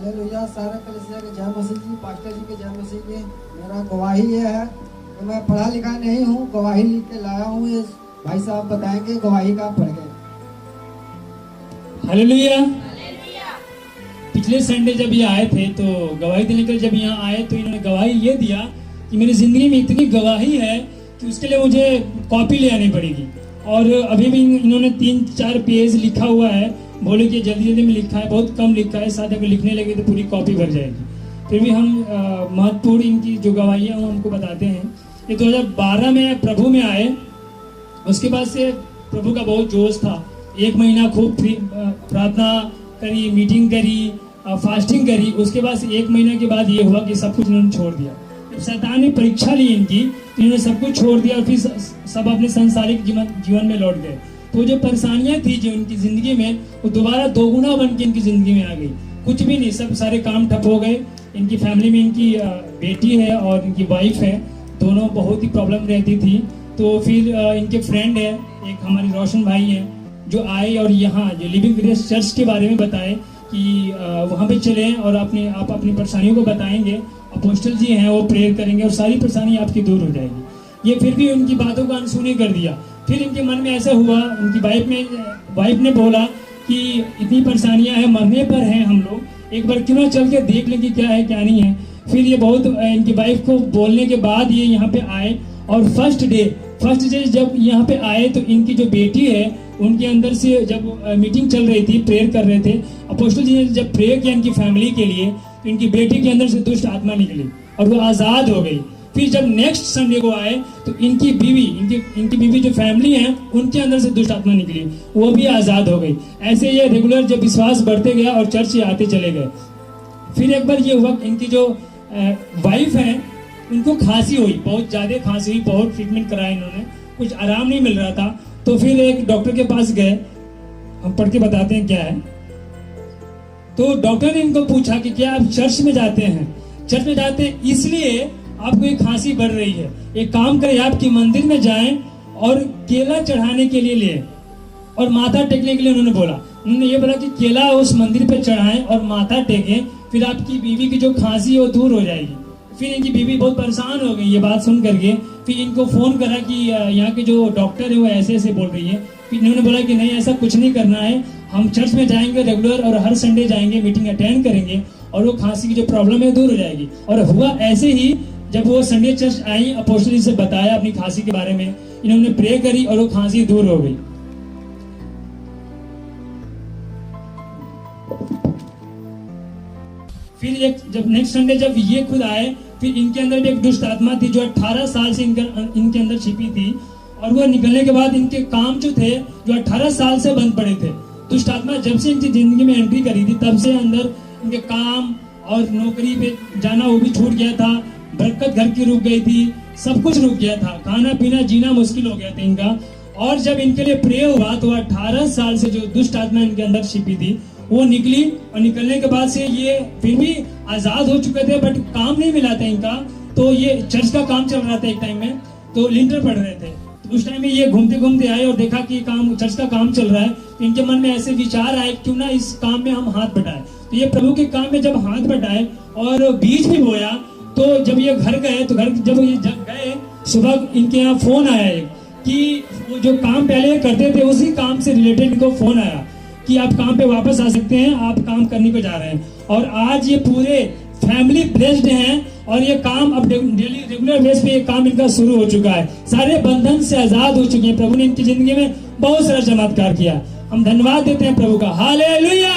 Hallelujah. सारा कलीसिया के जय मसीह जी, पास्टर जी के जय मसीह जी। मेरा गवाही ये है कि मैं पढ़ा लिखा नहीं हूँ, गवाही लिख के लाया हूँ। ये भाई साहब बताएंगे गवाही का पढ़ के। हालेलुया। पिछले संडे जब ये आए थे तो गवाही देने के लिए जब यहाँ आए तो इन्होंने गवाही ये दिया कि मेरी जिंदगी में इतनी गवाही है कि उसके लिए मुझे कॉपी ले आनी पड़ेगी। और अभी भी इन्होंने 3-4 पेज लिखा हुआ है। बोले कि जल्दी जल्दी में लिखा है, बहुत कम लिखा है, शायद अगर लिखने लगे तो पूरी कॉपी भर जाएगी। फिर भी हम महत्वपूर्ण इनकी जो गवाही है वो हमको बताते हैं। ये 2012 में प्रभु में आए, उसके बाद से प्रभु का बहुत जोश था। 1 महीना खूब प्रार्थना करी, मीटिंग करी, फास्टिंग करी। उसके बाद से 1 महीने के बाद ये हुआ कि सब कुछ इन्होंने छोड़ दिया। जब शैतान ने परीक्षा ली इनकी तो इन्होंने सब कुछ छोड़ दिया और फिर सब अपने सांसारिक जीवन में लौट गए। तो जो परेशानियां थी जो इनकी जिंदगी में, वो दोबारा दोगुना बन के इनकी जिंदगी में आ गई। कुछ भी नहीं, सब सारे काम ठप हो गए। इनकी फैमिली में इनकी बेटी है और इनकी वाइफ है, दोनों बहुत ही प्रॉब्लम रहती थी। तो फिर इनके फ्रेंड है एक हमारे रोशन भाई हैं जो आए और यहाँ जो लिविंग ग्रेस चर्च के बारे में बताए कि वहाँ पे चले और आप अपनी परेशानियों को बताएंगे। अपोस्टल जी हैं, वो प्रेयर करेंगे और सारी परेशानी आपकी दूर हो जाएगी। ये फिर भी उनकी बातों को अनसुनी कर दिया। फिर इनके मन में ऐसा हुआ, उनकी वाइफ ने बोला कि इतनी परेशानियां हैं, मरने पर हैं हम लोग, एक बार क्यों ना चल के देख लें कि क्या है क्या नहीं है। फिर ये बहुत इनकी वाइफ को बोलने के बाद ये यहाँ पे आए और फर्स्ट डे जब यहाँ पे आए तो इनकी जो बेटी है उनके अंदर से जब मीटिंग चल रही थी, प्रेयर कर रहे थे, अपोस्टल जी ने जब प्रेयर किया इनकी फैमिली के लिए तो इनकी बेटी के अंदर से दुष्ट आत्मा निकली और वो आज़ाद हो गई। फिर जब नेक्स्ट संडे को आए तो इनकी बीवी जो फैमिली है उनके अंदर से दुष्ट आत्मा निकली, वो भी आज़ाद हो गई। ऐसे ये रेगुलर जब विश्वास बढ़ते गया और चर्च से आते चले गए। फिर एक बार ये हुआ, इनकी जो वाइफ है उनको खांसी हुई, बहुत ज़्यादा खांसी हुई, बहुत ट्रीटमेंट कराया इन्होंने, कुछ आराम नहीं मिल रहा था। तो फिर एक डॉक्टर के पास गए, हम पढ़ के बताते हैं क्या है। तो डॉक्टर ने इनको पूछा कि क्या आप चर्च में जाते हैं? चर्च में जाते हैं इसलिए आपको ये खांसी बढ़ रही है। एक काम करें, आपकी मंदिर में जाएं और केला चढ़ाने के लिए ले और माथा टेकने के लिए उन्होंने बोला। उन्होंने ये बोला कि केला उस मंदिर पे चढ़ाएं और माथा टेकें, फिर आपकी बीवी की जो खांसी है वो दूर हो जाएगी। फिर इनकी बीवी बहुत परेशान हो गई ये बात सुन करके। फिर इनको फोन करा कि यहाँ के जो डॉक्टर है वो ऐसे ऐसे बोल रही है। फिर इन्होंने बोला कि नहीं, ऐसा कुछ नहीं करना है, हम चर्च में जाएंगे रेगुलर और हर संडे जाएंगे, मीटिंग अटेंड करेंगे और वो खांसी की जो प्रॉब्लम है दूर हो जाएगी। और हुआ ऐसे ही, जब वो संडे चर्च आई, अपोस्टल जी से बताया अपनी खांसी के बारे में, इन्होंने प्रे करी और वो खांसी दूर हो गई। फिर जब नेक्स्ट संडे जब ये खुद आए, फिर इनके अंदर भी एक दुष्ट आत्मा थी जो 18 साल से इनके अंदर छिपी थी और वो निकलने के बाद इनके काम जो थे जो 18 साल से बंद पड़े थे। दुष्ट आत्मा जब से इनकी जिंदगी में एंट्री करी थी तब से अंदर इनके काम और नौकरी पे जाना वो भी छूट गया था, बरकत घर की रुक गई थी, सब कुछ रुक गया था, खाना पीना जीना मुश्किल हो गया था इनका। और जब इनके लिए प्रे हुआ तो 18 साल से जो दुष्ट आत्मा इनके अंदर छिपी थी वो निकली और निकलने के बाद से ये फिर भी आजाद हो चुके थे, बट काम नहीं मिला था इनका। तो ये चर्च का काम चल रहा था एक टाइम में, तो लिंटर पढ़ रहे थे। तो उस टाइम में ये घूमते घूमते आए और देखा कि चर्च का काम चल रहा है। तो इनके मन में ऐसे विचार आए क्यों ना इस काम में हम हाथ बटाएं। तो ये प्रभु के काम में जब हाथ बटाए और बीज भी बोया, तो जब ये घर गए तो जब ये गए सुबह इनके यहाँ फोन आया कि वो जो काम पहले करते थे उसी काम से रिलेटेड इनको फोन आया कि आप काम पे वापस आ सकते हैं, आप काम करने को जा रहे हैं। और आज ये पूरे फैमिली ब्लेस्ड हैं और ये काम अब डेली रेगुलर बेस पे ये काम इनका शुरू हो चुका है। सारे बंधन से आजाद हो चुके हैं। प्रभु ने इनकी जिंदगी में बहुत सारा चमत्कार किया। हम धन्यवाद देते हैं प्रभु का। हालेलुया।